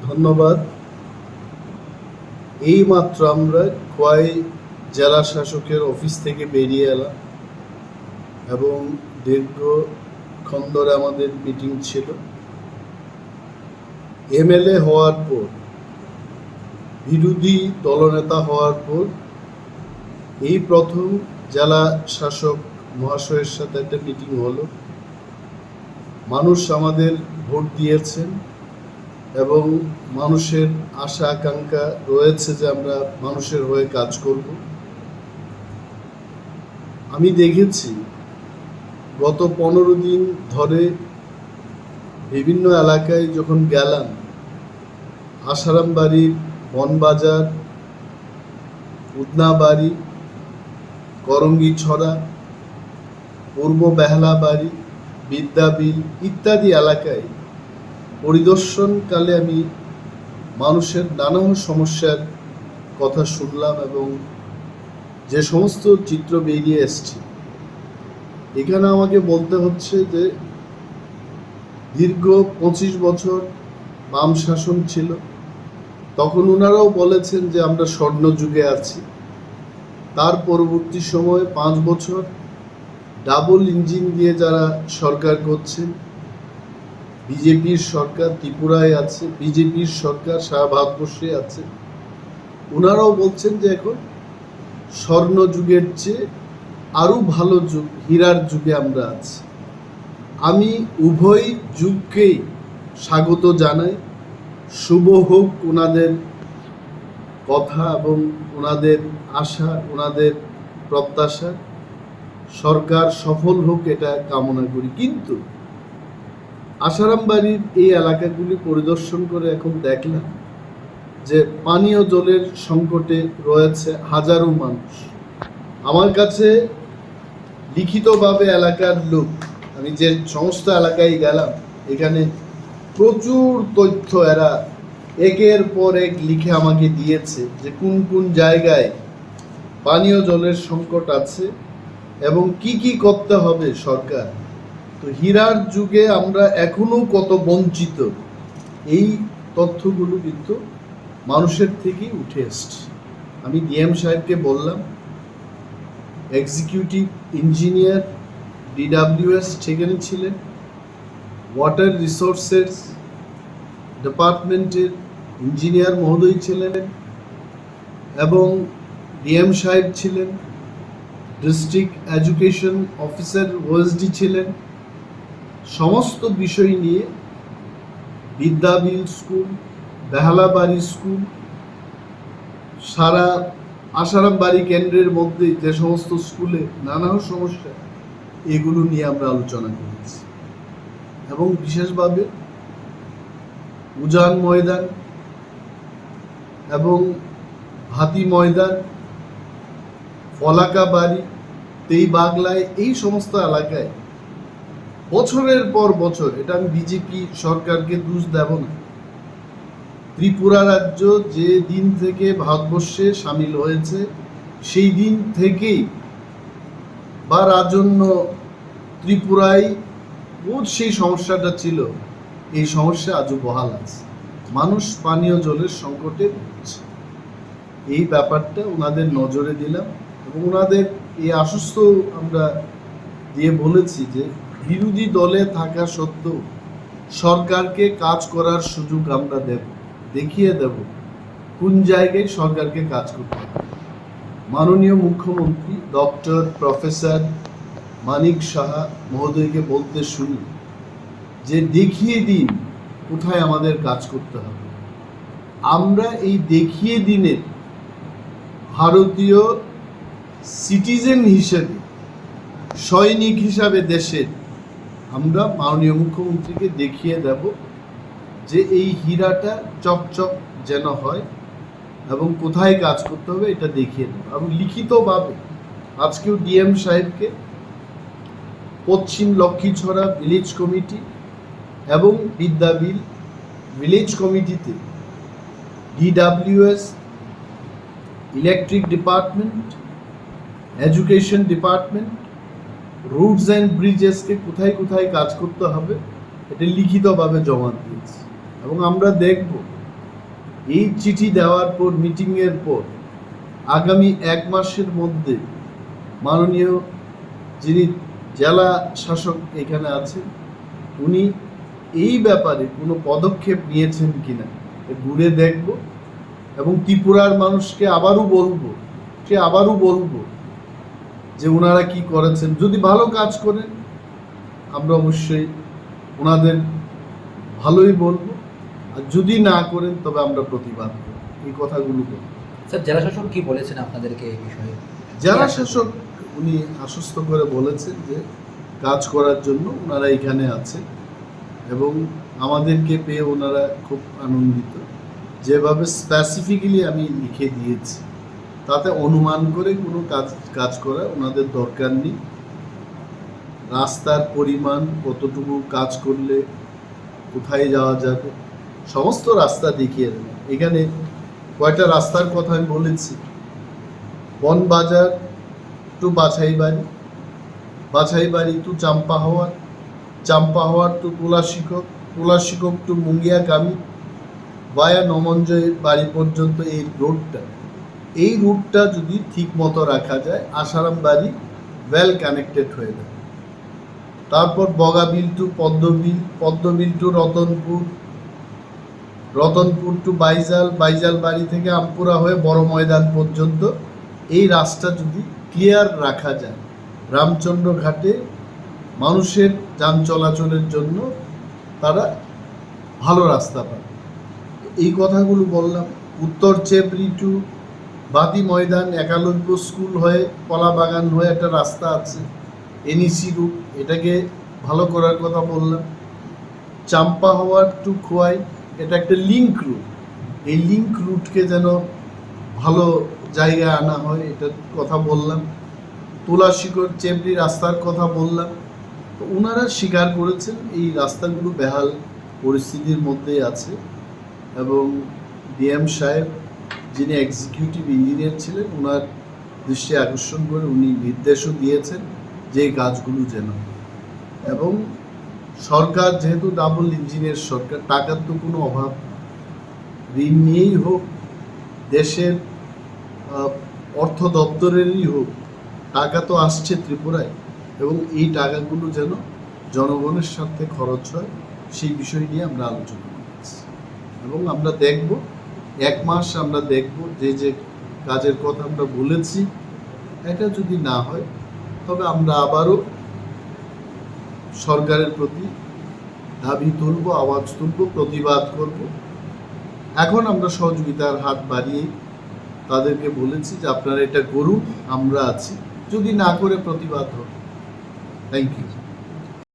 ধন্যবাদ। এইমাত্র আমরা খোয়াই জেলা শাসকের অফিস থেকে বেরিয়ে এলাম এবং দীর্ঘক্ষণ ধরে আমাদের মিটিং ছিল। এমএলএ হওয়ার পর, বিরোধী দলনেতা হওয়ার পর এই প্রথম জেলা শাসক মহাশয়ের সাথে একটা মিটিং হলো। মানুষ আমাদের ভোট দিয়েছেন এবং মানুষের আশা আকাঙ্ক্ষা রয়েছে যে আমরা মানুষের হয়ে কাজ করব। আমি দেখেছি গত 15 দিন ধরে বিভিন্ন এলাকায় যখন গেলাম, আসারামবাড়ির বনবাজার, উদনাবাড়ি, করঙ্গিছড়া, পূর্ব বেহালাবাড়ি, বিদ্যাবিল ইত্যাদি এলাকায় পরিদর্শনকালে আমি মানুষের নানা সমস্যার কথা শুনলাম এবং যে সমস্ত চিত্র বেরিয়ে এসছে, এখানে আমাকে বলতে হচ্ছে যে দীর্ঘ 25 বছর বাম শাসন ছিল, তখন ওনারাও বলেছেন যে আমরা স্বর্ণযুগে আছি। তার পরবর্তী সময়ে 5 বছর ডাবল ইঞ্জিন দিয়ে যারা সরকার করছেন, বিজেপির সরকার ত্রিপুরায় আছে, বিজেপির সরকার সারা ভারতবর্ষে আছে, ওনারাও বলছেন যে এখন স্বর্ণযুগের চেয়ে আরও ভালো যুগ, হীরার যুগে আমরা আছি। আমি উভয় যুগকেই স্বাগত জানাই। শুভ হোক ওনাদের কথা এবং ওনাদের আশা, ওনাদের প্রত্যাশা। সরকার সফল হোক এটা কামনা করি। কিন্তু আসারামবাড়ির এই এলাকাগুলি পরিদর্শন করে এখন দেখলাম যে পানীয় জলের সংকটে রয়েছে হাজারো মানুষ। আমার কাছে লিখিতভাবে এলাকার লোক, আমি যে সমস্ত এলাকায় গেলাম, এখানে প্রচুর তথ্য এরা একের পর এক লিখে আমাকে দিয়েছে যে কোন কোন জায়গায় পানীয় জলের সংকট আছে এবং কি কি করতে হবে সরকার। তো হীরার যুগে আমরা এখনো কত বঞ্চিত, এই তথ্যগুলো কিন্তু মানুষের থেকেই উঠে এসছে। আমি ডিএম সাহেবকে বললাম, এক্সিকিউটিভ ইঞ্জিনিয়ার ডিডাব্লিউএস সেখানে ছিলেন, ওয়াটার রিসোর্সেস ডিপার্টমেন্টের ইঞ্জিনিয়ার মহোদয় ছিলেন এবং ডিএম সাহেব ছিলেন, ডিস্ট্রিক্ট এডুকেশন অফিসার ওএসডি ছিলেন। সমস্ত বিষয় নিয়ে বিদ্যাবিল স্কুল, বেহালাবাড়ি স্কুল, সারা আসারামবাড়ি কেন্দ্রের মধ্যে যে সমস্ত স্কুলে নানা সমস্যা, এগুলো নিয়ে আমরা আলোচনা করেছি এবং বিশেষভাবে উজান ময়দান এবং ভাতি ময়দান, ফলাকা বাড়ি, তেই বাগলায়, এই সমস্ত এলাকায় বছরের পর বছর, এটা আমি বিজেপি সরকারকে দোষ দেব না, ত্রিপুরা রাজ্য যে দিন থেকে ভারতবর্ষে সামিল হয়েছে সেই দিন থেকেই বা রাজন্য ত্রিপুরায় সেই সমস্যাটা ছিল, এই সমস্যা আজও বহাল আছে। মানুষ পানীয় জলের সংকটে ভুগছে। এই ব্যাপারটা ওনাদের নজরে দিলাম এবং ওনাদের এই আশ্বস্ত আমরা দিয়ে বলেছি যে বিরোধী দলে থাকা সত্ত্বেও সরকারকে কাজ করার সুযোগ আমরা দেখিয়ে দেব কোন জায়গায় সরকারকে কাজ করতে হবে। মাননীয় মুখ্যমন্ত্রী ডক্টর প্রফেসর মানিক সাহা মহোদয়কে বলতে শুনি যে দেখিয়ে দিন কোথায় আমাদের কাজ করতে হবে। আমরা এই দেখিয়ে দিনের ভারতীয় সিটিজেন হিসেবে, সৈনিক হিসাবে দেশের, আমরা মাননীয় মুখ্যমন্ত্রীকে দেখিয়ে দেব যে এই হীরাটা চকচক যেন হয় এবং কোথায় কাজ করতে হবে এটা দেখিয়ে দেব। এবং লিখিতভাবে আজকেও ডিএম সাহেবকে পশ্চিম লক্ষ্মীছড়া ভিলেজ কমিটি এবং বিদ্যাবিল ভিলেজ কমিটিতে DWS, electric department, education department, roads and ব্রিজেসকে কোথায় কোথায় কাজ করতে হবে এটা লিখিতভাবে জমা দিয়েছি এবং আমরা দেখব এই চিঠি দেওয়ার পর, মিটিংয়ের পর আগামী 1 মাসের মধ্যে মাননীয় যিনি জেলা শাসক এখানে আছেন, উনি এই ব্যাপারে কোনো পদক্ষেপ নিয়েছেন কিনা ঘুরে দেখব এবং ত্রিপুরার মানুষকে আবারও বলবো যে ওনারা কি করেছেন। যদি ভালো কাজ করেন আমরা অবশ্যই ওনাদের ভালোই বলবো, আর যদি না করেন তবে আমরা প্রতিবাদ করব। এই কথাগুলো বলব। স্যার, জেলা শাসক কি বলেছেন আপনাদেরকে এই বিষয়ে? জেলা শাসক উনি আশ্বস্ত করে বলেছেন যে কাজ করার জন্য ওনারা এখানে আছেন এবং আমাদেরকে পেয়ে ওনারা খুব আনন্দিত। যেভাবে স্পেসিফিক্যালি আমি লিখে দিয়েছি তাতে অনুমান করে কোনো কাজ করা ওনাদের দরকার নেই। রাস্তার পরিমাণ কতটুকু কাজ করলে কোথায় যাওয়া যাবে সমস্ত রাস্তা দেখিয়ে দেবেন। এখানে কয়টা রাস্তার কথা আমি বলেছি, বনবাজার two বাছাইবাড়ি two চাম্পাহাওয়ার two তুলাশিকক two Mungiakami ভায়া নমঞ্জয়ের বাড়ি পর্যন্ত এই রুটটা যদি ঠিক মতো রাখা যায় আসারাম বাড়ি ওয়েল কানেক্টেড হয়ে যাবে। তারপর Bogabil to Padmabil to Ratanpur to Baijal বাড়ি থেকে আমপুরা হয়ে বড় ময়দান পর্যন্ত এই রাস্তা যদি ক্লিয়ার রাখা যায়, রামচন্দ্র ঘাটে মানুষের যান চলাচলের জন্য তারা ভালো রাস্তা পাবে। এই কথাগুলো বললাম। উত্তর চেবরি টু বাদি ময়দান, একালব্য স্কুল হয়ে কলাবাগান হয়ে একটা রাস্তা আছে, এনইসি রুট, এটাকে ভালো করার কথা বললাম। চাম্পাহাওয়ার টু খোয়াই, এটা একটা লিঙ্ক রুট, এই লিঙ্ক রুটকে যেন ভালো জায়গায় আনা হয় এটার কথা বললাম। তুলাশিকর চেবরি রাস্তার কথা বললাম। তো ওনারা স্বীকার করেছেন এই রাস্তাগুলো বেহাল পরিস্থিতির মধ্যেই আছে এবং ডিএম সাহেব যিনি এক্সিকিউটিভ ইঞ্জিনিয়ার ছিলেন ওনার দৃষ্টি আকর্ষণ করে উনি নির্দেশও দিয়েছেন যে এই কাজগুলো যেন, এবং সরকার যেহেতু ডাবল ইঞ্জিনিয়ার সরকার, টাকার তো কোনো অভাব, ঋণ নিয়েই হোক, দেশের অর্থ দপ্তরেরই হোক, টাকা তো আসছে ত্রিপুরায় এবং এই টাকাগুলো যেন জনগণের স্বার্থে খরচ হয় সেই বিষয় নিয়ে আমরা আলোচনা করেছি এবং আমরা দেখব 1 মাস আমরা দেখব যে কাজের কথা আমরা বলেছি এটা যদি না হয় তবে আমরা আবারও সরকারের প্রতি দাবি তুলব, আওয়াজ তুলব, প্রতিবাদ করব। এখন আমরা সহযোগিতার হাত বাড়িয়ে তাদেরকে বলেছি যে আপনারা এটা করুন, আমরা আছি, যদি না করে প্রতিবাদ হবে। Thank you.